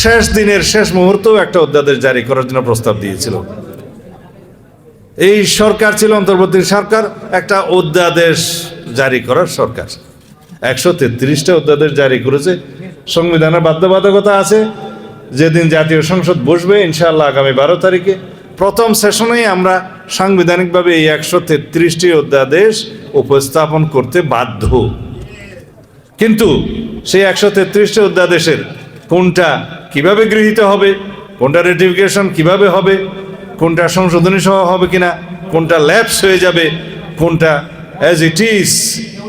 শেষ দিনের শেষ মুহূর্তেও একটা অধ্যাদেশ জারি করার জন্য প্রস্তাব দিয়েছিল। এই সরকার ছিল অন্তর্বর্তী সরকার, একটা অধ্যাদেশ জারি করার সরকার। 133টা অধ্যাদেশ জারি করেছে। সংবিধানের বাধ্যবাধকতা আছে, যেদিন জাতীয় সংসদ বসবে ইনশাআল্লাহ আগামী 12 তারিখে প্রথম সেশনেই আমরা সাংবিধানিকভাবে এই 133টি অধ্যাদেশ উপস্থাপন করতে বাধ্য। কিন্তু সেই 133টি অধ্যাদেশের কোনটা কিভাবে গৃহীত হবে, কোনটা রেটিফিকেশন কিভাবে হবে, কোনটা সংশোধনী সহ হবে কিনা, কোনটা ল্যাপস হয়ে যাবে, কোনটা অ্যাজ ইট ইজ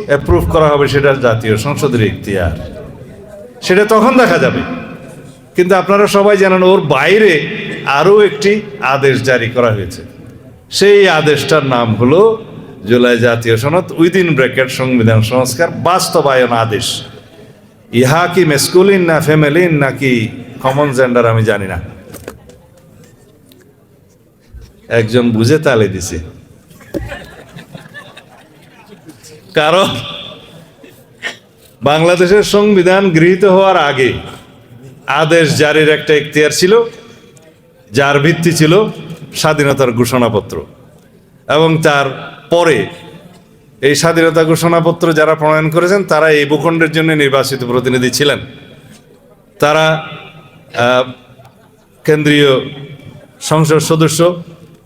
অ্যাপ্রুভ করা হবে, সেটা জাতীয় সংসদের ইখতিয়ার, সেটা তখন দেখা যাবে। কিন্তু আপনারা সবাই জানেন ওর বাইরে আরও একটি আদেশ জারি করা হয়েছে। সেই আদেশটার নাম হলো জুলাই জাতীয় সনদ উইদিন ব্র্যাকেট সংবিধান সংস্কার বাস্তবায়ন আদেশ। ইহা কি মেসকুলিন না ফেমেলিন নাকি কমন জেন্ডার আমি জানি না, একজন বুঝে তালে দিছে। কারণ বাংলাদেশের সংবিধান গৃহীত হওয়ার আগে আদেশ জারির একটা এখতিয়ার ছিল, যার ভিত্তি ছিল স্বাধীনতার ঘোষণাপত্র। এবং তার পরে এই স্বাধীনতা ঘোষণাপত্র যারা প্রণয়ন করেছেন তারা এই ভূখণ্ডের জন্য নির্বাচিত প্রতিনিধি ছিলেন। তারা কেন্দ্রীয় সংসদ সদস্য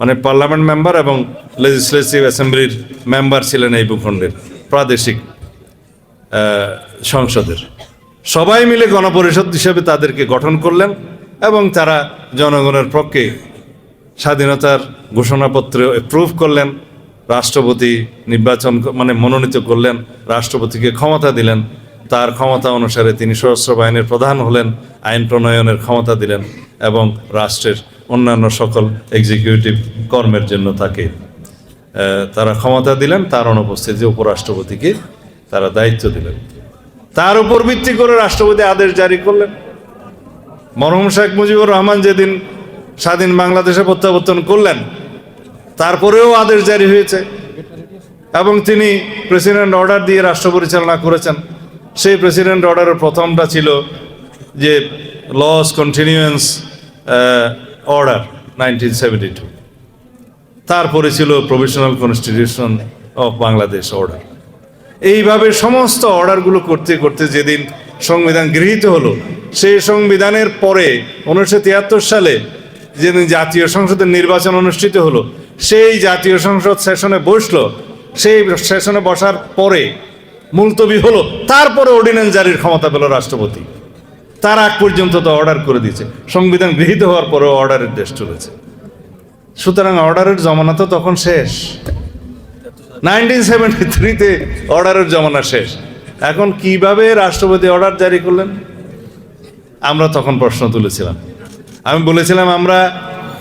মানে পার্লামেন্ট মেম্বার এবং লেজিসলেটিভ অ্যাসেম্বলির মেম্বার ছিলেন এই ভূখণ্ডের প্রাদেশিক সংসদের। সবাই মিলে গণপরিষদ হিসেবে তাদেরকে গঠন করলেন এবং তারা জনগণের পক্ষে স্বাধীনতার ঘোষণাপত্র অ্যাপ্রুভ করলেন। রাষ্ট্রপতি নির্বাচন মানে মনোনীত করলেন, রাষ্ট্রপতিকে ক্ষমতা দিলেন, তার ক্ষমতা অনুসারে তিনি সশস্ত্র বাহিনীর প্রধান হলেন, আইন প্রণয়নের ক্ষমতা দিলেন এবং রাষ্ট্রের অন্যান্য সকল এক্সিকিউটিভ কর্মের জন্য তাকে তারা ক্ষমতা দিলেন। তার অনুপস্থিতিতে উপরাষ্ট্রপতিকে তারা দায়িত্ব দিলেন। তার উপর ভিত্তি করে রাষ্ট্রপতি আদেশ জারি করলেন। মরহুম শেখ মুজিবুর রহমান যেদিন স্বাধীন বাংলাদেশে প্রত্যাবর্তন করলেন তারপরেও আদেশ জারি হয়েছে এবং তিনি প্রেসিডেন্ট অর্ডার দিয়ে রাষ্ট্র পরিচালনা করেছেন। সেই প্রেসিডেন্ট অর্ডারের প্রথমটা ছিল যে লস কন্টিনিউয়েন্স অর্ডার 1972, তারপরে ছিল provisional constitution of Bangladesh order. এইভাবে সমস্ত অর্ডারগুলো করতে করতে যেদিন সংবিধান গৃহীত হলো, সেই সংবিধানের পরে 1973 সালে যেদিন জাতীয় সংসদের নির্বাচন অনুষ্ঠিত হলো, সেই জাতীয় সংসদ সেশনে বসলো। সেই সেশনে বসার পরে মুলতবি হলো, তারপরে অর্ডিন্যান্স জারির ক্ষমতা পেল রাষ্ট্রপতি। তার আগ পর্যন্ত তো অর্ডার করে দিয়েছে। সংবিধান গৃহীত হওয়ার পরেও অর্ডারের দেশ চলেছে। সুতরাং অর্ডারের জমানা তো তখন শেষ। 1973-তে অর্ডারের জমানা শেষ। এখন কিভাবে রাষ্ট্রপতি অর্ডার জারি করলেন? আমরা তখন প্রশ্ন তুলেছিলাম। আমি বলেছিলাম আমরা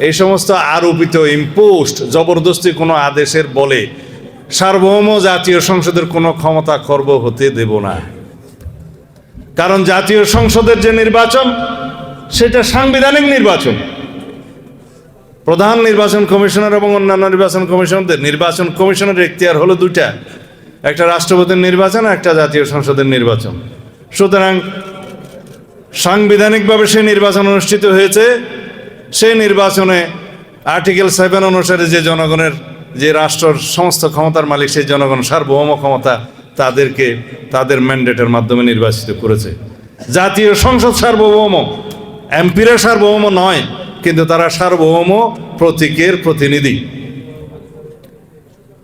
এই সমস্ত আরোপিত ইম্পোস্ট জবরদস্তি কোনো আদেশের বলে সার্বভৌম জাতীয় সংসদের কোনো ক্ষমতা খর্ব হতে দেব না। কারণ জাতীয় সংসদের যে নির্বাচন সেটা সাংবিধানিক নির্বাচন। প্রধান নির্বাচন কমিশনার এবং অন্যান্য নির্বাচন কমিশনারদের নির্বাচন কমিশনের এখতিয়ার হলো দুইটা, একটা রাষ্ট্রপতির নির্বাচন, একটা জাতীয় সংসদের নির্বাচন। সুতরাং সাংবিধানিকভাবে সেই নির্বাচন অনুষ্ঠিত হয়েছে। সেই নির্বাচনে আর্টিকেল 7 অনুসারে যে জনগণের যে রাষ্ট্রের সমস্ত ক্ষমতার মালিক সেই জনগণ সার্বভৌম ক্ষমতা তাদেরকে তাদের ম্যান্ডেটের মাধ্যমে নির্বাচিত করেছে। জাতীয় সংসদ সার্বভৌম, এমপিরা সার্বভৌম নয়, কিন্তু তারা সার্বভৌম প্রতীকের প্রতিনিধি।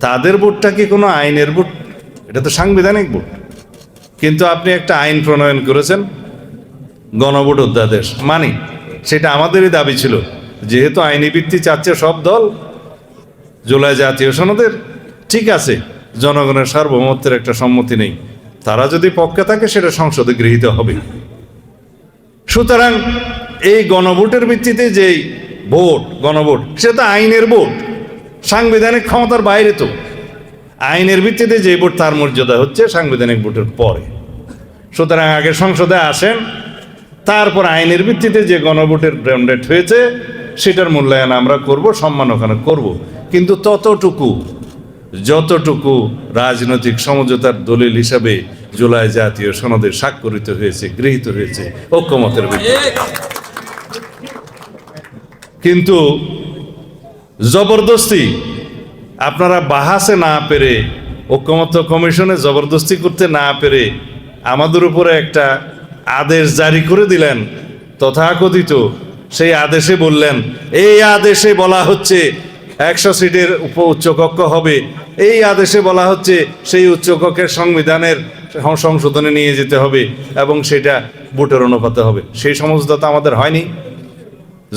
তাদের ভোটটা কি কোনো আইনের ভোট? এটা তো সাংবিধানিক ভোট। কিন্তু আপনি একটা আইন প্রণয়ন করেছেন, গণভোট অধ্যাদেশ মানি, সেটা আমাদেরই দাবি ছিল। যেহেতু আইনি ভিত্তি চাচ্ছে সব দল জুলাই জাতীয় সনদের, ঠিক আছে, জনগণের সার্বভৌমত্বের একটা সম্মতি নেই, তারা যদি পক্ষে থাকে সেটা সংসদে গৃহীত হবে। সুতরাং এই গণভোটের ভিত্তিতে যেই ভোট, গণভোট, সেটা তো আইনের ভোট, সাংবিধানিক ক্ষমতার বাইরে। তো আইনের ভিত্তিতে যে ভোট তার মর্যাদা হচ্ছে সাংবিধানিক ভোটের পরে। সুতরাং আগে সংসদে আসেন, তারপর আইনের ভিত্তিতে যে গণভোটের ম্যান্ডেট হয়েছে সেটার মূল্যায়ন আমরা করব, সম্মান ওখানে করব। কিন্তু ততটুকু যতটুকু রাজনৈতিক সমঝোতার দলিল হিসাবে জুলাই জাতীয় সনদে স্বাক্ষরিত হয়েছে, গৃহীত হয়েছে ঐক্যমতের ভিত্তিতে। কিন্তু জবরদস্তি আপনারা বাহাসে না পেরে, ঐকমত্য কমিশনে জবরদস্তি করতে না পেরে আমাদের উপরে একটা আদেশ জারি করে দিলেন। তথাকথিত সেই আদেশে বললেন, এই আদেশে বলা হচ্ছে 100 সিটের উচ্চকক্ষ হবে, এই আদেশে বলা হচ্ছে সেই উচ্চকক্ষের সংবিধানের সংশোধনে নিয়ে যেতে হবে এবং সেটা ভোটের অনুপাতে হবে। সেই সমঝোতা আমাদের হয়নি।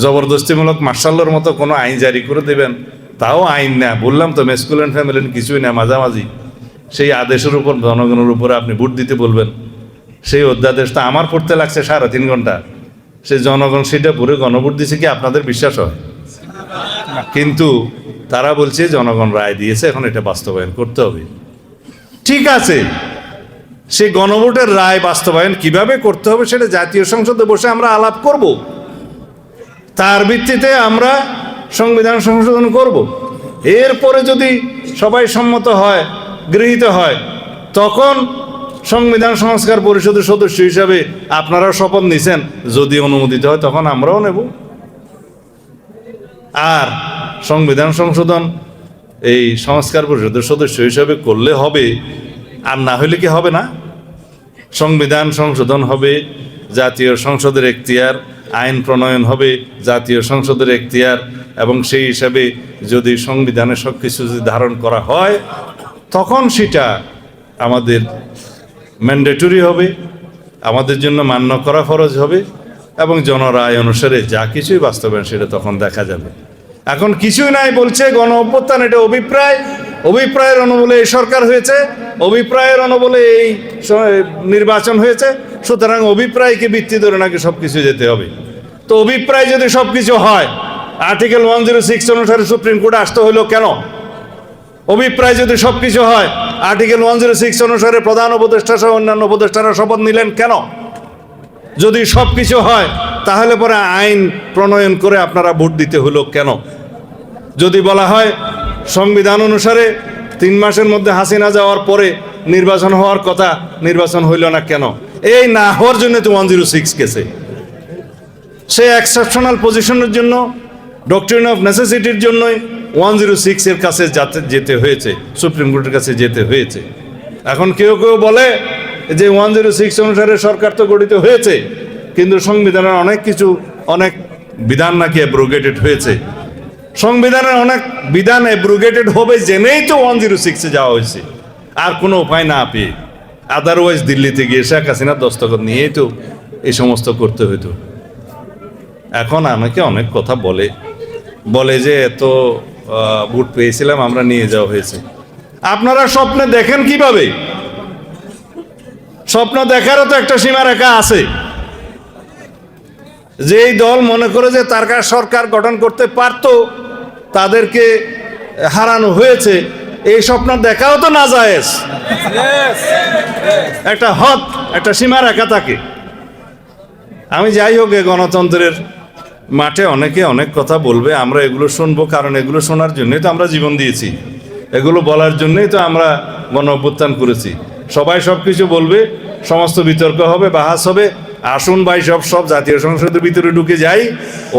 জবরদস্তিমূলক মার্শাল্লোর মতো কোনো আইন জারি করে দেবেন, তাও আইন না, বললাম তো মেসকুলেন ফ্যামিলিন কিছুই না, মাঝামাঝি। সেই আদেশের উপর জনগণের উপরে আপনি ভোট দিতে বলবেন। সেই অধ্যাদেশটা আমার পড়তে লাগছে 3.5 ঘন্টা। সেই জনগণ সেটা পড়ে গণভোট দিয়েছে কি আপনাদের বিশ্বাস হয়? কিন্তু তারা বলছে জনগণ রায় দিয়েছে, এখন এটা বাস্তবায়ন করতে হবে। ঠিক আছে, সেই গণভোটের রায় বাস্তবায়ন কিভাবে করতে হবে সেটা জাতীয় সংসদে বসে আমরা আলাপ করব। তার ভিত্তিতে আমরা সংবিধান সংশোধন করব। এরপরে যদি সবাই সম্মত হয়, গৃহীত হয়, তখন সংবিধান সংস্কার পরিষদের সদস্য হিসাবে আপনারা শপথ নিছেন, যদি অনুমোদিত হয় তখন আমরাও নেব। আর সংবিধান সংশোধন এই সংস্কার পরিষদের সদস্য হিসাবে করলে হবে, আর না হলে কি হবে না? সংবিধান সংশোধন হবে, জাতীয় সংসদের এখতিয়ার, আইন প্রণয়ন হবে জাতীয় সংসদের এখতিয়ার, এবং সেই হিসাবে যদি সংবিধানে সব কিছু যদি ধারণ করা হয় তখন সেটা আমাদের ম্যান্ডেটরি হবে, আমাদের জন্য মান্য করা ফরজ হবে, এবং জনরায় অনুসারে যা কিছুই বাস্তবায়ন সেটা তখন দেখা যাবে। এখন কিছুই নাই বলছে গণ অভ্যুত্থান, এটা অভিপ্রায়, অভিপ্রায়ের অনুবলে এই সরকার হয়েছে, অভিপ্রায়ের অনুবলে এই নির্বাচন হয়েছে, সুতরাং অভিপ্রায়কে ভিত্তি ধরে নাকি সব কিছু যেতে হবে। তো অভিপ্রায় যদি সব কিছু হয়, আর্টিকেল 106 অনুসারে সুপ্রিম কোর্টে আসতে হইল কেন? অভিপ্রায় যদি সব কিছু হয়, আর্টিকেল 106 অনুসারে প্রধান উপদেষ্টা সহ অন্যান্য উপদেষ্টারা শপথ নিলেন কেন? যদি সব কিছু হয় তাহলে পরে আইন প্রণয়ন করে আপনারা ভোট দিতে হলো কেন? যদি বলা হয় সংবিধান অনুসারে 3 মাসের মধ্যে হাসিনা যাওয়ার পরে নির্বাচন হওয়ার কথা, নির্বাচন হইল না কেন? এই না হওয়ার জন্য তো 106 কেসে, সে এক্সেপশনাল পজিশনের জন্য, ডক্ট্রিন অফ নেসেসিটির জন্যই 106 এর কাছে যেতে হয়েছে, সুপ্রিম কোর্টের কাছে যেতে হয়েছে। এখন কেউ কেউ বলে যে 106 অনুসারে সরকার তো গঠিত হয়েছে, কিন্তু সংবিধানের অনেক কিছু, অনেক বিধান নাকি অ্যাব্রোগেটেড হয়েছে। সংবিধানের অনেক বিধান অ্যাব্রোগেটেড হবে জেনেই তো 106-এ যাওয়া হয়েছে, আর কোনো উপায় না পেয়ে। আদারওয়াইজ দিল্লিতে গিয়ে শেখ হাসিনার দস্তখত নিয়েই তো এই সমস্ত করতে হইতো। এখন আমাকে অনেক কথা বলে যে এত ভোট পেয়েছিলাম আমরা, নিয়ে যাওয়া হয়েছে। আপনারা স্বপ্নে দেখেন কিভাবে? স্বপ্ন দেখারও তো একটা সীমারেখা আছে। যেই দল মনে করে যে তার কাছে সরকার গঠন করতে পারত, তাদেরকে হারানো হয়েছে, এই স্বপ্ন দেখাও তো নাজায়েজ। একটা হদ, একটা সীমারেখা থাকে। আমি যাই হোক, গণতন্ত্রের মাঠে অনেকে অনেক কথা বলবে, আমরা এগুলো শুনবো, কারণ এগুলো শোনার জন্যই তো আমরা জীবন দিয়েছি, এগুলো বলার জন্যই তো আমরা গণ অভ্যুত্থান করেছি। সবাই সব কিছু বলবে, সমস্ত বিতর্ক হবে, বাহাস হবে। আসুন ভাই, সব জাতীয় সংসদের ভিতরে ঢুকে যাই,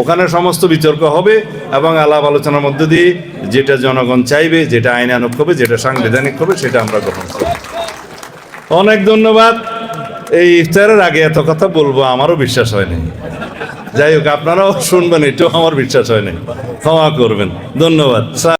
ওখানে সমস্ত বিতর্ক হবে এবং আলাপ আলোচনার মধ্য দিয়ে যেটা জনগণ চাইবে, যেটা আইনানুগ হবে, যেটা সাংবিধানিক হবে, সেটা আমরা গ্রহণ করব। অনেক ধন্যবাদ। এই ইফতারের আগে এত কথা বলবো আমারও বিশ্বাস হয়নি। যাই হোক, আপনারাও শুনবেন, এটাও আমার বিশ্বাস হয়নি, ক্ষমা করবেন। ধন্যবাদ।